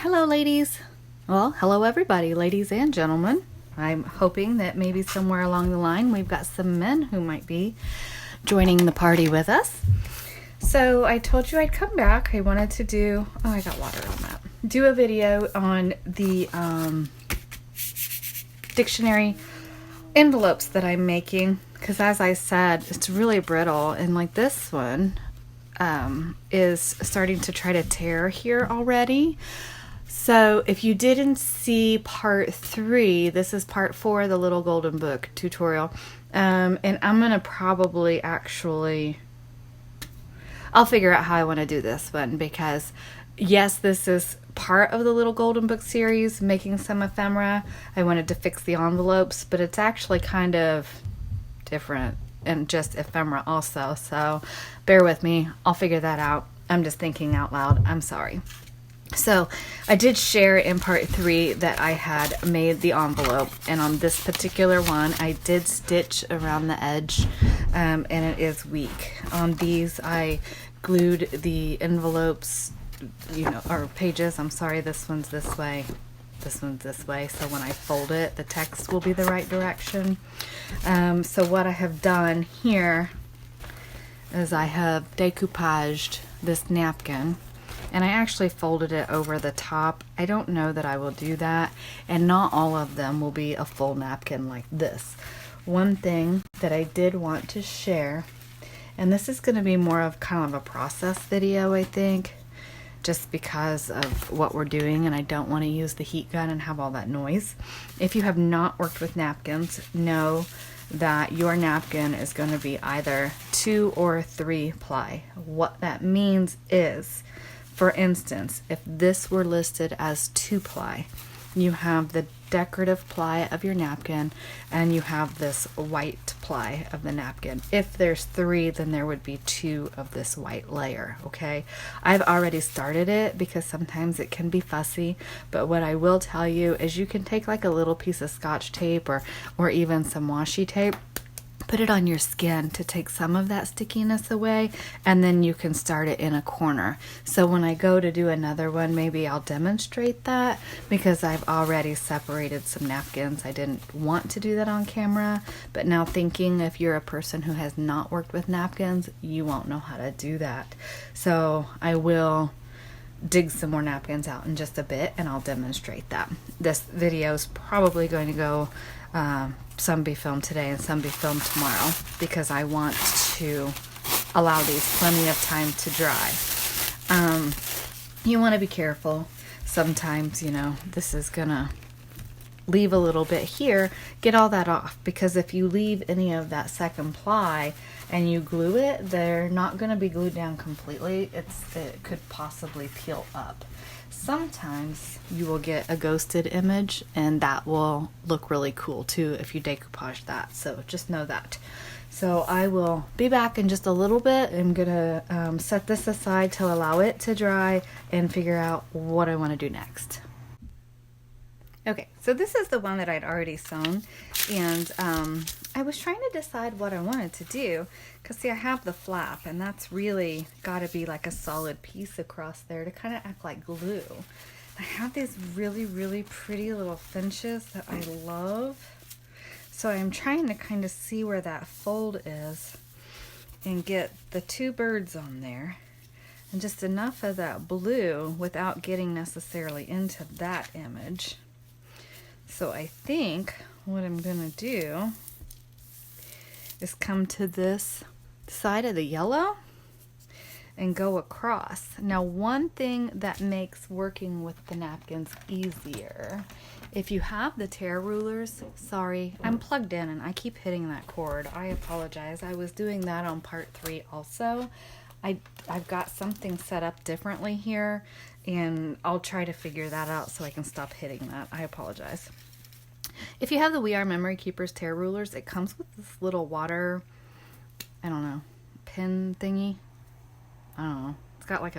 Hello, ladies. Well, hello, everybody, ladies and gentlemen. I'm hoping that maybe somewhere along the line we've got some men who might be joining the party with us. So I told you I'd come back. I wanted to do, I got water on that. Do a video on the dictionary envelopes that I'm making. Because as I said, it's really brittle. And like this one is starting to try to tear here already. So if you didn't see part 3, this is part 4 of the Little Golden Book tutorial. And I'm going to probably I'll figure out how I want to do this one, because yes, this is part of the Little Golden Book series, making some ephemera. I wanted to fix the envelopes, but it's actually kind of different and just ephemera also. So bear with me. I'll figure that out. I'm just thinking out loud. I'm sorry. So I did share in part 3 that I had made the envelope, and on this particular one I did stitch around the edge, and it is weak. On these I glued the envelopes, or pages. I'm sorry, this one's this way, this one's this way, so when I fold it the text will be the right direction. So what I have done here is I have decoupaged this napkin, and I actually folded it over the top. I don't know that I will do that, and not all of them will be a full napkin like this. One thing that I did want to share, and this is going to be more of kind of a process video, I think, just because of what we're doing, and I don't want to use the heat gun and have all that noise. If you have not worked with napkins, know that your napkin is going to be either 2 or 3 ply. What that means is, for instance, if this were listed as 2 ply, you have the decorative ply of your napkin and you have this white ply of the napkin. If there's 3, then there would be 2 of this white layer, okay? I've already started it because sometimes it can be fussy, but what I will tell you is you can take like a little piece of Scotch tape or even some washi tape, put it on your skin to take some of that stickiness away, and then you can start it in a corner. So when I go to do another one, maybe I'll demonstrate that, because I've already separated some napkins. I didn't want to do that on camera, but now thinking, if you're a person who has not worked with napkins, you won't know how to do that. So I will dig some more napkins out in just a bit, and I'll demonstrate that. This video is probably going to go some be filmed today and some be filmed tomorrow, because I want to allow these plenty of time to dry. You want to be careful. Sometimes, this is gonna leave a little bit here. Get all that off, because if you leave any of that second ply and you glue it, they're not going to be glued down completely. It could possibly peel up. Sometimes you will get a ghosted image, and that will look really cool too if you decoupage that. So just know that. So I will be back in just a little bit. I'm gonna set this aside to allow it to dry and figure out what I want to do next. Okay, so this is the one that I'd already sewn, and I was trying to decide what I wanted to do, because see, I have the flap, and that's really got to be like a solid piece across there to kind of act like glue. I have these really, really pretty little finches that I love, so I'm trying to kind of see where that fold is and get the 2 birds on there, and just enough of that blue without getting necessarily into that image. So I think what I'm going to do is come to this side of the yellow and go across. Now, one thing that makes working with the napkins easier, if you have the tear rulers, sorry, I'm plugged in and I keep hitting that cord. I apologize. I was doing that on part 3 also. I've got something set up differently here, and I'll try to figure that out so I can stop hitting that. I apologize. If you have the We Are Memory Keepers tear rulers, it comes with this little water, pin thingy. I don't know. It's got like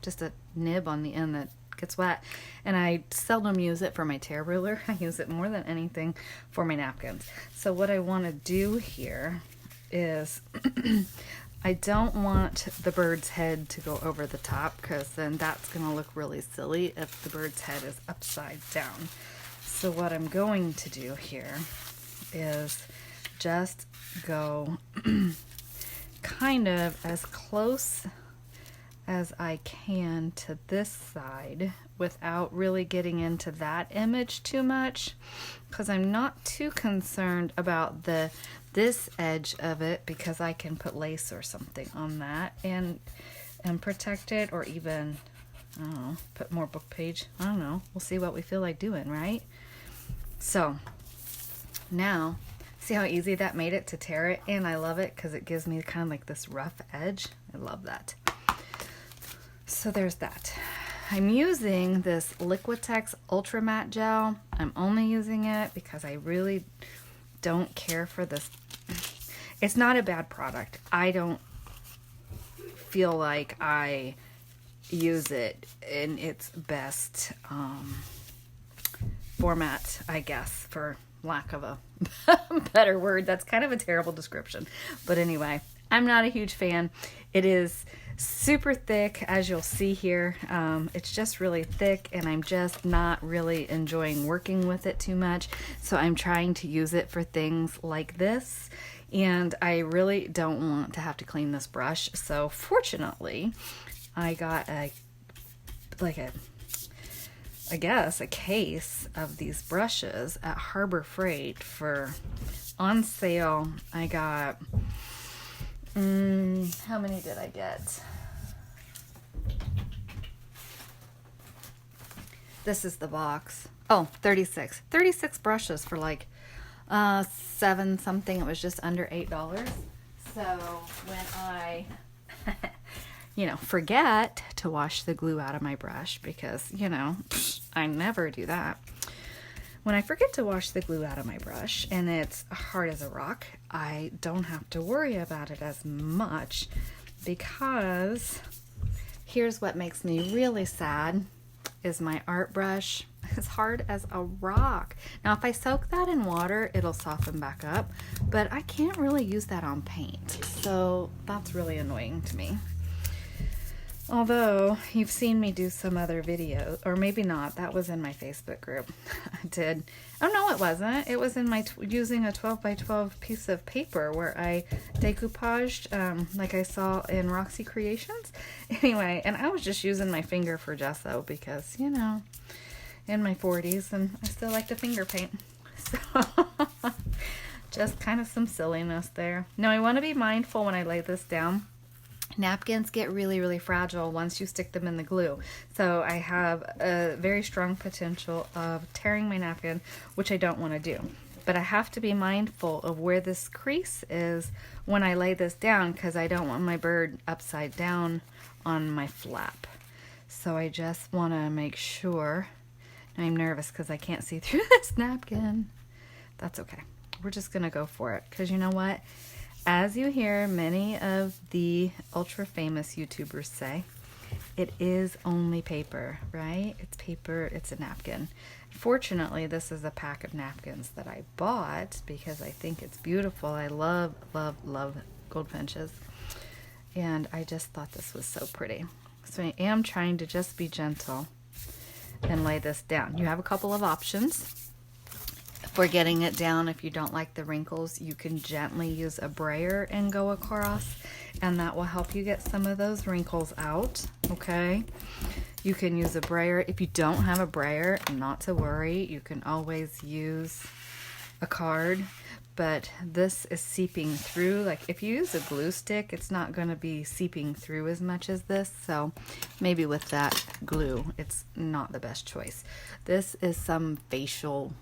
just a nib on the end that gets wet, and I seldom use it for my tear ruler. I use it more than anything for my napkins. So what I want to do here is I don't want the bird's head to go over the top, because then that's going to look really silly if the bird's head is upside down. So what I'm going to do here is just go kind of as close as I can to this side without really getting into that image too much, because I'm not too concerned about this edge of it, because I can put lace or something on that and protect it, or even, I don't know, put more book page. I don't know. We'll see what we feel like doing, right? So now, see how easy that made it to tear it? And I love it because it gives me kind of like this rough edge. I love that. So there's that. I'm using this Liquitex Ultra Matte Gel. I'm only using it because I really don't care for this. It's not a bad product. I don't feel like I use it in its best format, I guess, for lack of a better word. That's kind of a terrible description. But anyway, I'm not a huge fan. It is super thick, as you'll see here. It's just really thick, and I'm just not really enjoying working with it too much. So I'm trying to use it for things like this, and I really don't want to have to clean this brush. So fortunately, I got I guess a case of these brushes at Harbor Freight for on sale. I got how many did I get? This is the box. Oh, 36 brushes for like $7 something. It was just under $8. So when I forget to wash the glue out of my brush, because I never do that. When I forget to wash the glue out of my brush and it's hard as a rock, I don't have to worry about it as much, because here's what makes me really sad is my art brush is hard as a rock. Now, if I soak that in water, it'll soften back up, but I can't really use that on paint. So that's really annoying to me. Although you've seen me do some other videos, or maybe not, that was in my Facebook group. I did. Oh no, it wasn't. It was in my using a 12 by 12 piece of paper where I decoupaged, like I saw in Roxy Creations. Anyway, and I was just using my finger for gesso because, in my 40s, and I still like to finger paint. So just kind of some silliness there. Now I want to be mindful when I lay this down. Napkins get really, really fragile once you stick them in the glue. So I have a very strong potential of tearing my napkin, which I don't want to do. But I have to be mindful of where this crease is when I lay this down, because I don't want my bird upside down on my flap. So I just want to make sure. I'm nervous because I can't see through this napkin. That's okay. We're just going to go for it, because you know what? As you hear many of the ultra famous YouTubers say, it is only paper, right? It's paper, it's a napkin. Fortunately, this is a pack of napkins that I bought because I think it's beautiful. I love, love, love goldfinches. And I just thought this was so pretty. So I am trying to just be gentle and lay this down. You have a couple of options for getting it down. If you don't like the wrinkles, you can gently use a brayer and go across, and that will help you get some of those wrinkles out. Okay, you can use a brayer. If you don't have a brayer, not to worry, you can always use a card, but this is seeping through. Like if you use a glue stick, it's not going to be seeping through as much as this, so maybe with that glue it's not the best choice. This is some facial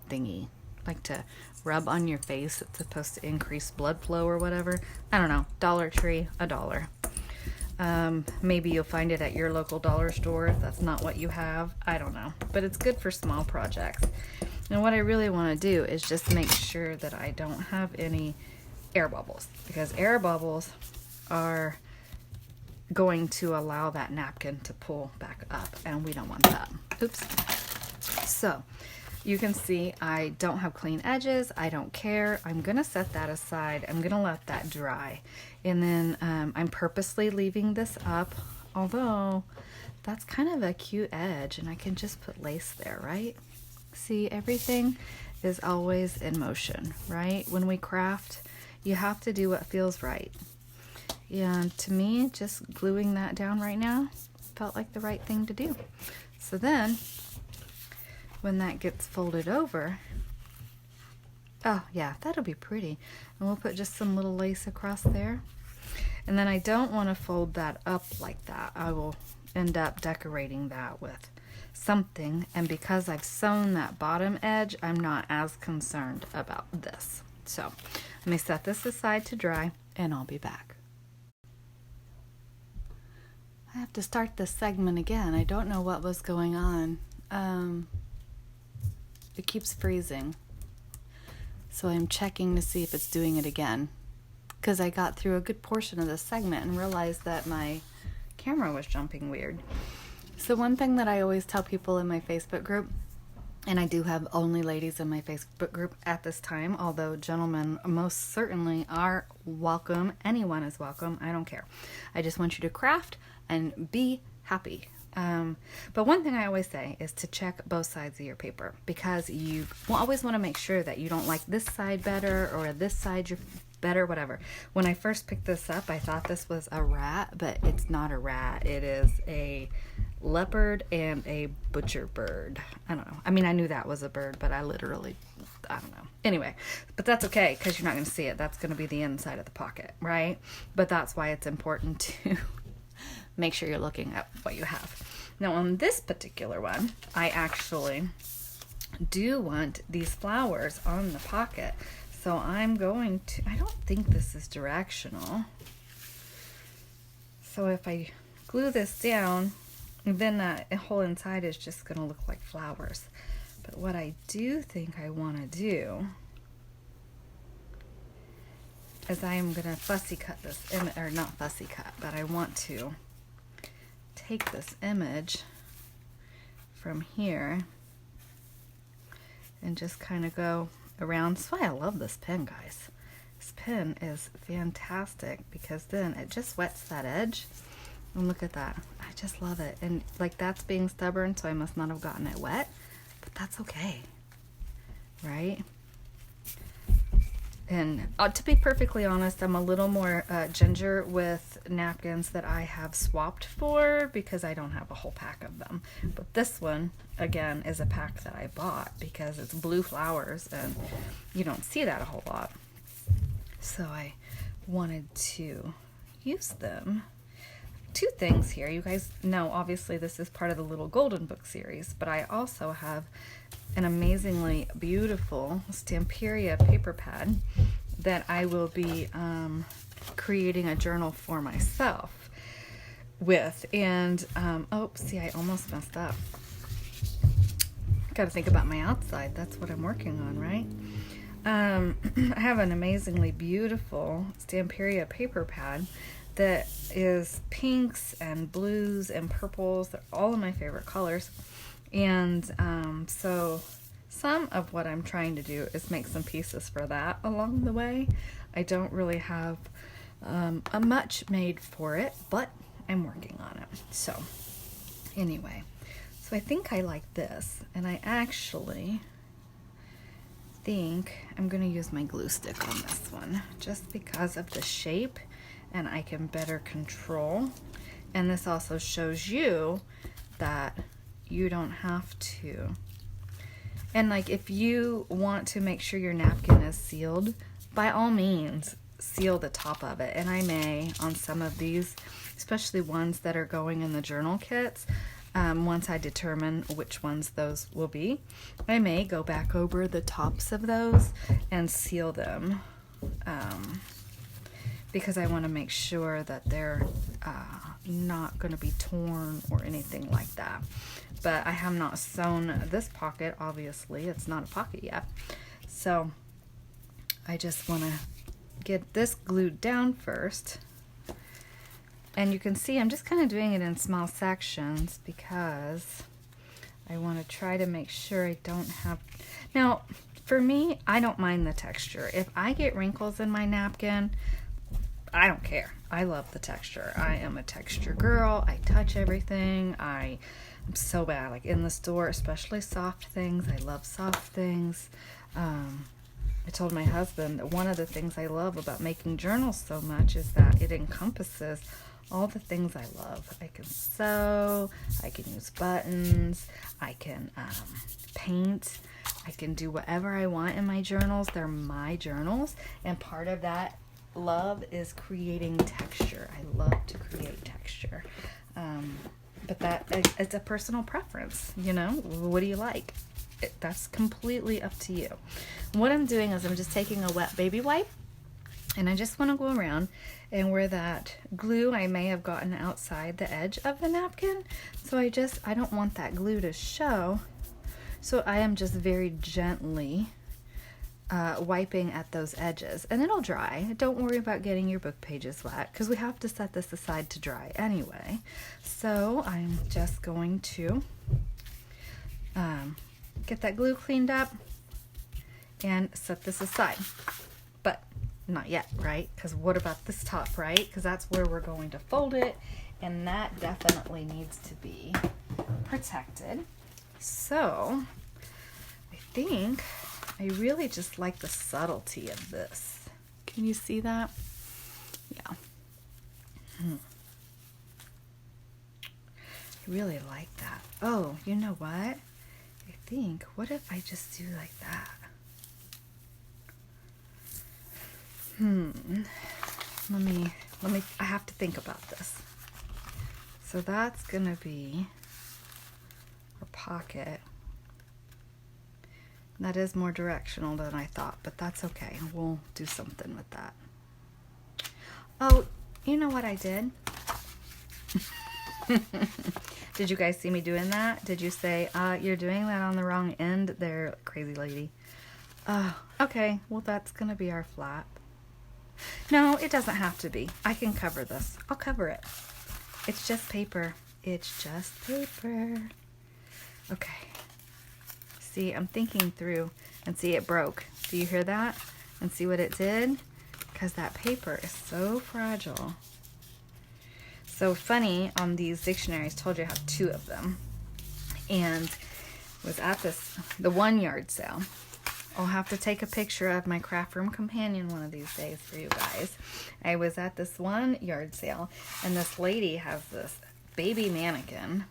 thingy, like to rub on your face. It's supposed to increase blood flow or whatever. I don't know. Dollar Tree, $1. Maybe you'll find it at your local dollar store if that's not what you have. I don't know, but it's good for small projects. And what I really want to do is just make sure that I don't have any air bubbles, because air bubbles are going to allow that napkin to pull back up, and we don't want that. Oops. So You can see I don't have clean edges. I don't care. I'm going to set that aside. I'm going to let that dry. And then I'm purposely leaving this up, although that's kind of a cute edge, and I can just put lace there, right? See, everything is always in motion, right? When we craft, you have to do what feels right. And to me, just gluing that down right now felt like the right thing to do. So then, when that gets folded over, oh yeah, that'll be pretty. And we'll put just some little lace across there. And then I don't want to fold that up like that. I will end up decorating that with something. And because I've sewn that bottom edge, I'm not as concerned about this. So let me set this aside to dry, and I'll be back. I have to start this segment again. I don't know what was going on. It keeps freezing. So I'm checking to see if it's doing it again. Because I got through a good portion of this segment and realized that my camera was jumping weird. So one thing that I always tell people in my Facebook group, and I do have only ladies in my Facebook group at this time, although gentlemen most certainly are welcome. Anyone is welcome. I don't care. I just want you to craft and be happy. But one thing I always say is to check both sides of your paper, because you always want to make sure that you don't like this side better or this side you're better, whatever. When I first picked this up, I thought this was a rat, but it's not a rat. It is a leopard and a butcher bird. I don't know. I mean, I knew that was a bird, but I don't know. Anyway, but that's okay, because you're not going to see it. That's going to be the inside of the pocket, right? But that's why it's important to make sure you're looking at what you have. Now on this particular one, I actually do want these flowers on the pocket. So I'm going to, I don't think this is directional. So if I glue this down, then that whole inside is just going to look like flowers. But what I do think I want to do is I am going to fussy cut this image, or not fussy cut, but I want to take this image from here and just kind of go around. That's why I love this pen, guys. This pen is fantastic, because then it just wets that edge. And look at that. I just love it. And like, that's being stubborn, so I must not have gotten it wet, but that's okay, right? And to be perfectly honest, I'm a little more ginger with napkins that I have swapped for, because I don't have a whole pack of them. But this one, again, is a pack that I bought because it's blue flowers and you don't see that a whole lot. So I wanted to use them. Two things here. You guys know, obviously, this is part of the Little Golden Book series, but I also have an amazingly beautiful Stamperia paper pad that I will be creating a journal for myself with. And oh, see, I almost messed up. Got to think about my outside. That's what I'm working on, right? I have an amazingly beautiful Stamperia paper pad that is pinks and blues and purples. They're all of my favorite colors. And so some of what I'm trying to do is make some pieces for that along the way. I don't really have a much made for it, but I'm working on it. So anyway, so I think I like this, and I actually think I'm going to use my glue stick on this one just because of the shape, and I can better control. And this also shows you that you don't have to. And like, if you want to make sure your napkin is sealed, by all means seal the top of it. And I may, on some of these, especially ones that are going in the journal kits, once I determine which ones those will be, I may go back over the tops of those and seal them, because I want to make sure that they're not going to be torn or anything like that. But I have not sewn this pocket, obviously. It's not a pocket yet. So I just want to get this glued down first. And you can see I'm just kind of doing it in small sections because I want to try to make sure I don't have... Now, for me, I don't mind the texture. If I get wrinkles in my napkin, I don't care. I love the texture. I am a texture girl. I touch everything. I'm so bad. Like in the store, especially soft things. I love soft things. I told my husband that one of the things I love about making journals so much is that it encompasses all the things I love. I can sew, I can use buttons, I can paint, I can do whatever I want in my journals. They're my journals, and part of that love is creating texture. I love to create texture. But it's a personal preference, you know? What do you like? That's completely up to you. What I'm doing is I'm just taking a wet baby wipe, and I just want to go around, and where that glue I may have gotten outside the edge of the napkin, so I don't want that glue to show, so I am just very gently wiping at those edges, and it'll dry. Don't worry about getting your book pages wet, because we have to set this aside to dry anyway. So I'm just going to get that glue cleaned up and set this aside. But not yet, right? Because what about this top, right? Because that's where we're going to fold it, and that definitely needs to be protected. So I think I really just like the subtlety of this. Can you see that? Yeah. I really like that. Oh, you know what? I think, what if I just do like that? Let me, I have to think about this. So that's gonna be our pocket. That is more directional than I thought, but that's okay. We'll do something with that. Oh, you know what I did? Did you guys see me doing that? Did you say, you're doing that on the wrong end there, crazy lady? Okay, well that's gonna be our flap. No, it doesn't have to be. I can cover this. I'll cover it. It's just paper. It's just paper. Okay. See, I'm thinking through, and see, it broke. Do you hear that? And see what it did? Because that paper is so fragile. So funny, on these dictionaries, told you I have 2 of them, and was at the 1 yard sale. I'll have to take a picture of my craft room companion one of these days for you guys. I was at this 1 yard sale, and this lady has this baby mannequin,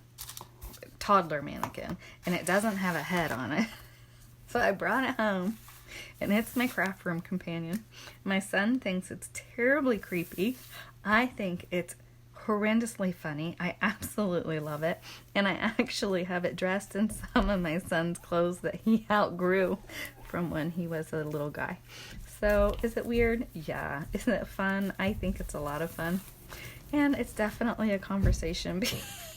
toddler mannequin, and it doesn't have a head on it. So I brought it home, and it's my craft room companion. My son thinks it's terribly creepy. I think it's horrendously funny. I absolutely love it, and I actually have it dressed in some of my son's clothes that he outgrew from when he was a little guy. So is it weird? Yeah. Isn't it fun? I think it's a lot of fun, and it's definitely a conversation piece.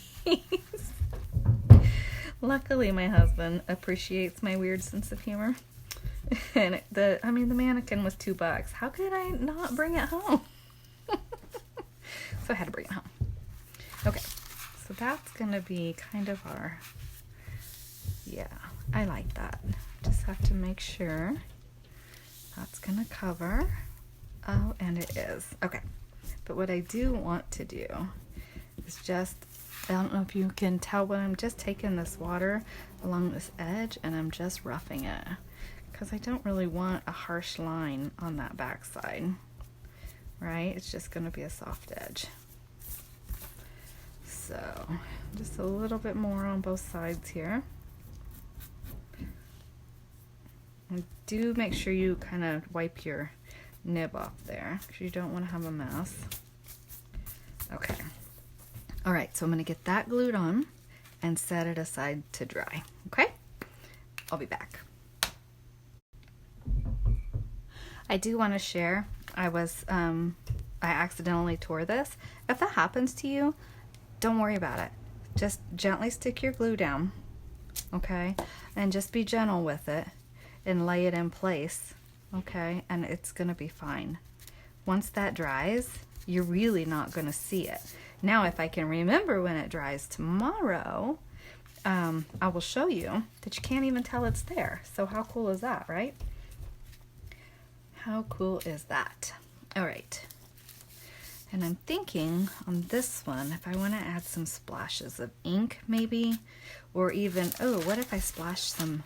Luckily my husband appreciates my weird sense of humor, and the mannequin was $2. How could I not bring it home? So I had to bring it home. Okay, so that's gonna be kind of our, yeah, I like that. Just have to make sure that's gonna cover. Oh, and it is. Okay, but what I do want to do is just, I don't know if you can tell, but I'm just taking this water along this edge and I'm just roughing it, because I don't really want a harsh line on that back side. Right? It's just going to be a soft edge. So, just a little bit more on both sides here. And do make sure you kind of wipe your nib off there, because you don't want to have a mess. Okay. Alright, so I'm going to get that glued on and set it aside to dry. Okay? I'll be back. I do want to share, I accidentally tore this. If that happens to you, don't worry about it. Just gently stick your glue down, okay? And just be gentle with it and lay it in place, okay? And it's gonna be fine. Once that dries, you're really not gonna see it. Now, if I can remember when it dries tomorrow, I will show you that you can't even tell it's there. So how cool is that, right? How cool is that? All right. And I'm thinking on this one, if I want to add some splashes of ink maybe, or even, oh, what if I splash some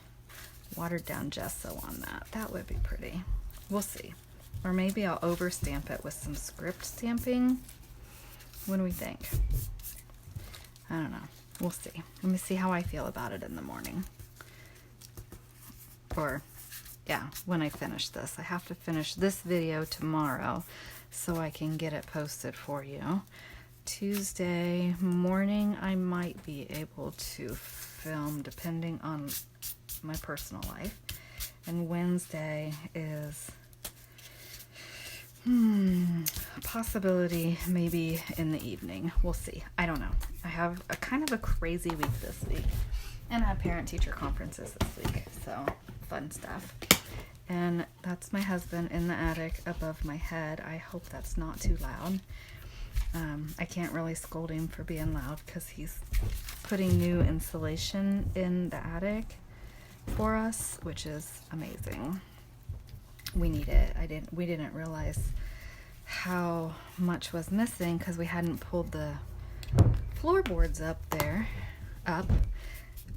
watered down gesso on that? That would be pretty. We'll see. Or maybe I'll over stamp it with some script stamping. What do we think? I don't know. We'll see. Let me see how I feel about it in the morning. Or, yeah, when I finish this. I have to finish this video tomorrow so I can get it posted for you. Tuesday morning, I might be able to film depending on my personal life. And Wednesday is a possibility maybe in the evening. We'll see. I don't know. I have a kind of a crazy week this week. And I have parent-teacher conferences this week. So, fun stuff. And that's my husband in the attic above my head. I hope that's not too loud. I can't really scold him for being loud because he's putting new insulation in the attic for us, which is amazing. We need it. We didn't realize how much was missing because we hadn't pulled the floorboards up,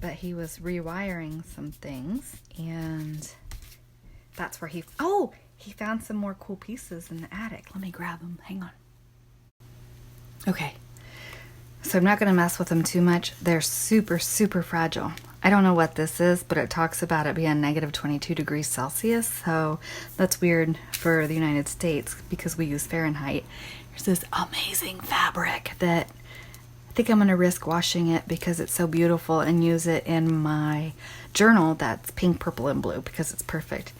but he was rewiring some things, and that's where he found some more cool pieces in the attic. Let me grab them. Hang on. Okay. So I'm not going to mess with them too much. They're super, super fragile. I don't know what this is, but it talks about it being negative 22 degrees Celsius. So that's weird for the United States because we use Fahrenheit. There's this amazing fabric that I think I'm going to risk washing it because it's so beautiful and use it in my journal that's pink, purple, and blue because it's perfect.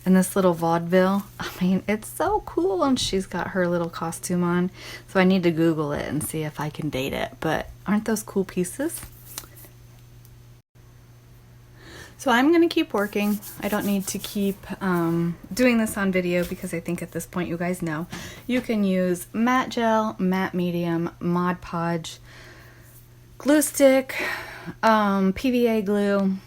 And this little vaudeville, I mean, it's so cool. And she's got her little costume on. So I need to Google it and see if I can date it. But aren't those cool pieces? So I'm going to keep working. I don't need to keep doing this on video because I think at this point you guys know. You can use matte gel, matte medium, Mod Podge, glue stick, PVA glue.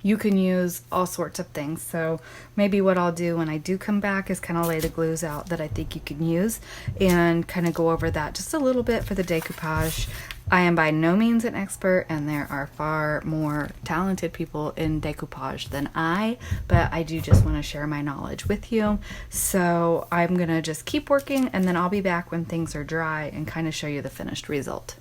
You can use all sorts of things. So maybe what I'll do when I do come back is kind of lay the glues out that I think you can use and kind of go over that just a little bit for the decoupage. I am by no means an expert, and there are far more talented people in decoupage than I, but I do just want to share my knowledge with you. So I'm going to just keep working, and then I'll be back when things are dry and kind of show you the finished result.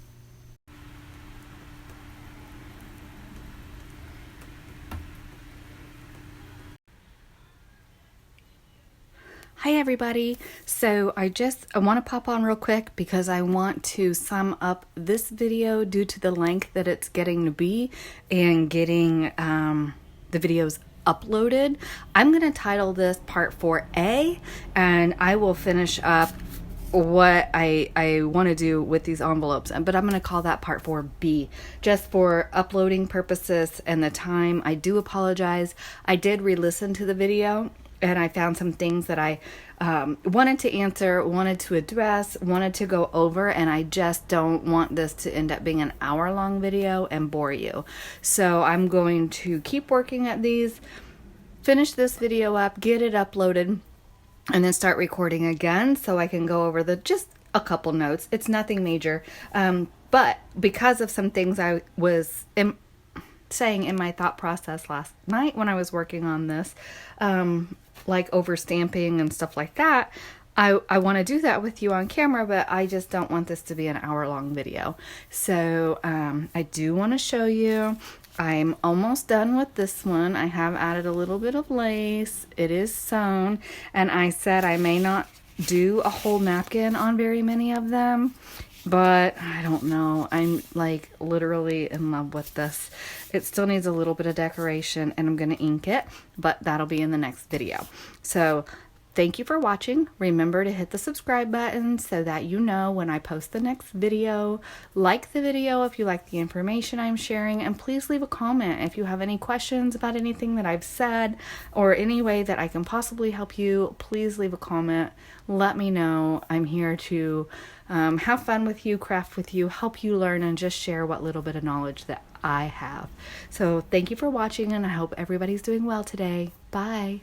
Hi everybody. So I want to pop on real quick because I want to sum up this video due to the length that it's getting to be and getting the videos uploaded. I'm going to title this part 4A, and I will finish up what I want to do with these envelopes, but I'm going to call that part 4B just for uploading purposes and the time. I do apologize. I did re-listen to the video, and I found some things that I wanted to answer, wanted to address, wanted to go over, and I just don't want this to end up being an hour-long video and bore you. So I'm going to keep working at these, finish this video up, get it uploaded, and then start recording again so I can go over just a couple notes. It's nothing major, but because of some things I was saying in my thought process last night when I was working on this, like over stamping and stuff like that, I want to do that with you on camera, but I just don't want this to be an hour-long video. So I do want to show you. I'm almost done with this one. I have added a little bit of lace. It is sewn, and I said I may not do a whole napkin on very many of them, but I don't know. I'm like literally in love with this. It still needs a little bit of decoration, and I'm going to ink it, but that'll be in the next video. So thank you for watching. Remember to hit the subscribe button so that you know when I post the next video. Like the video if you like the information I'm sharing, and please leave a comment if you have any questions about anything that I've said or any way that I can possibly help you. Please leave a comment. Let me know. I'm here to have fun with you, craft with you, help you learn, and just share what little bit of knowledge that I have. So thank you for watching, and I hope everybody's doing well today. Bye.